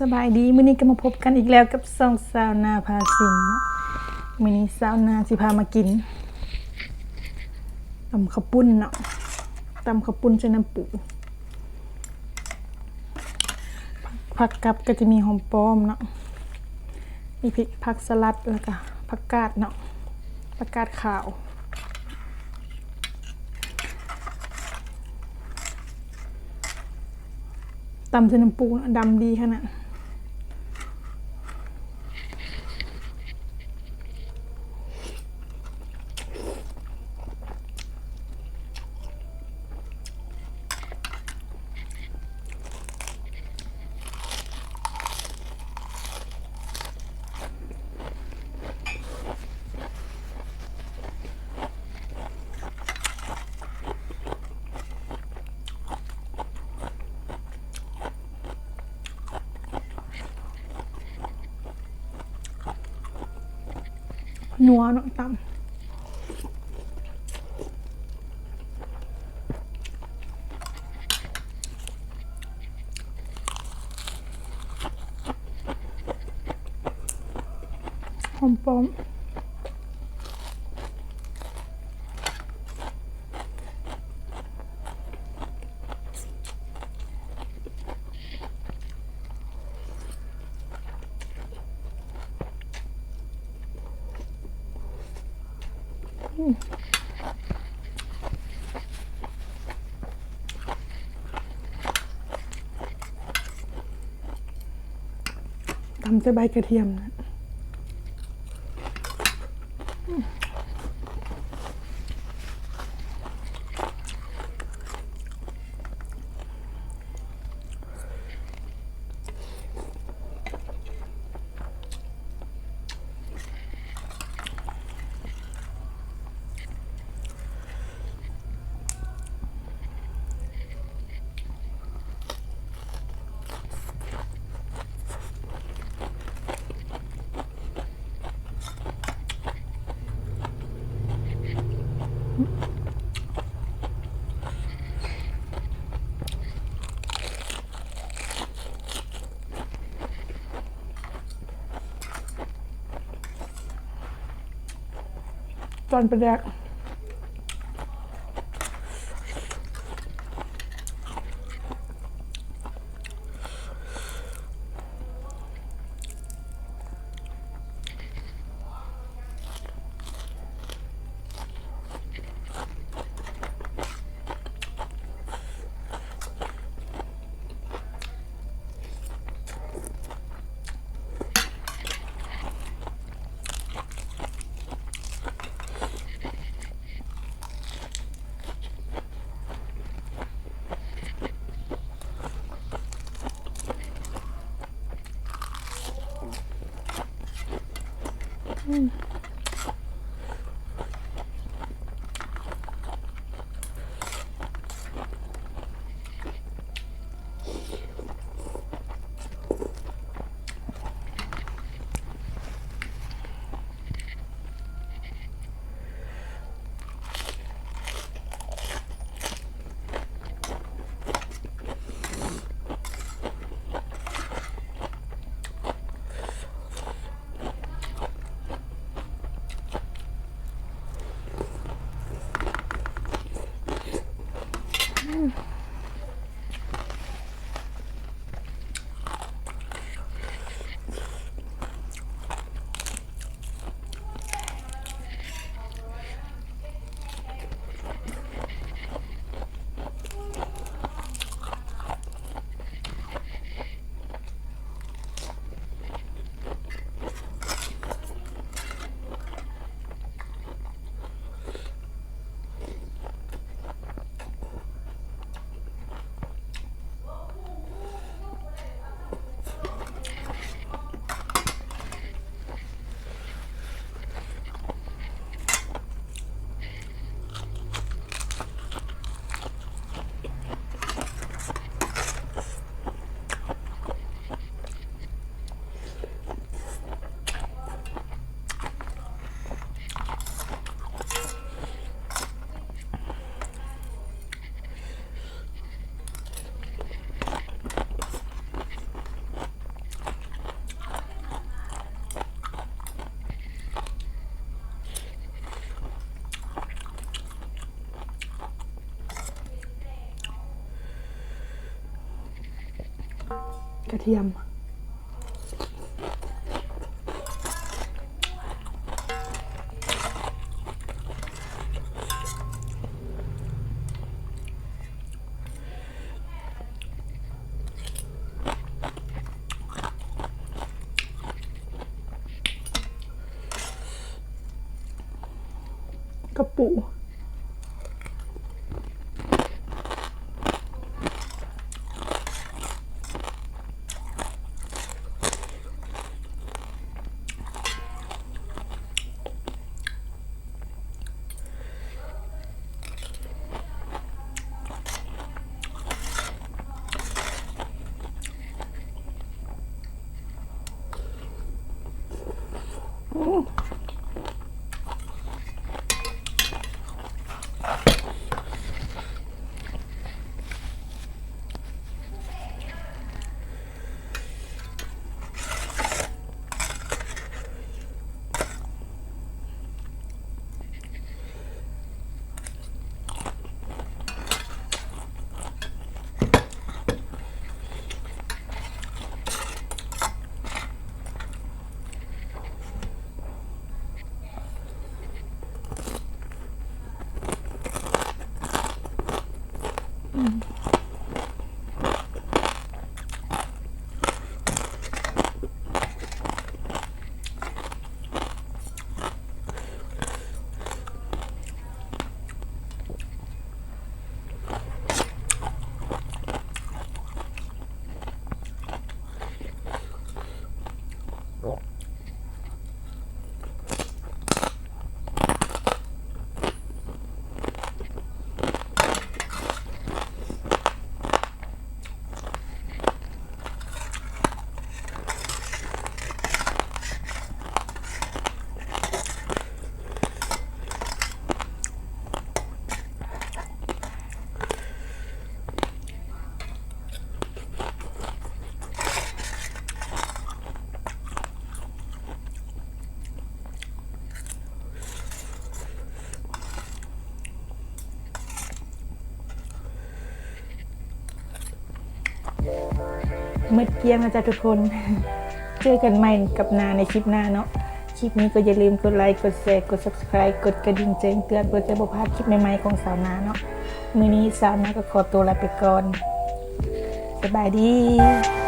สบายดีมื้อนี้ก็มาพบกันอีกแล้วกับซองสาวนาพาซิมเนาะมื้อนี้สาวนาสิพามากินตำข้าวปุ้นเนาะตำข้าวปุ้นใส่น้ำปูผักกับก็จะมีหอมป้อมเนาะมีพริกผักสลัดแล้วก็ผักกาดเนาะผักกาดขาวตำใส่น้ำปูดำดีขนาดนัวเนาะตำหอมป้อมตำใส่ใบกระเทียมนะตอนประแดก กระเทียมกระปูมืดเกลี้ยงนะจ๊ะทุกคน เจอกันใหม่กับนาในคลิปหน้าเนาะคลิปนี้ก็อย่าลืมกดไลค์กดแชร์กด Subscribe กดกระดิ่งแจ้งเตือนเพื่อจะบ่พลาดคลิปใหม่ๆของสาวนาเนาะมื้อนี้สาวนาก็ขอตัวลาไปก่อนสบายดี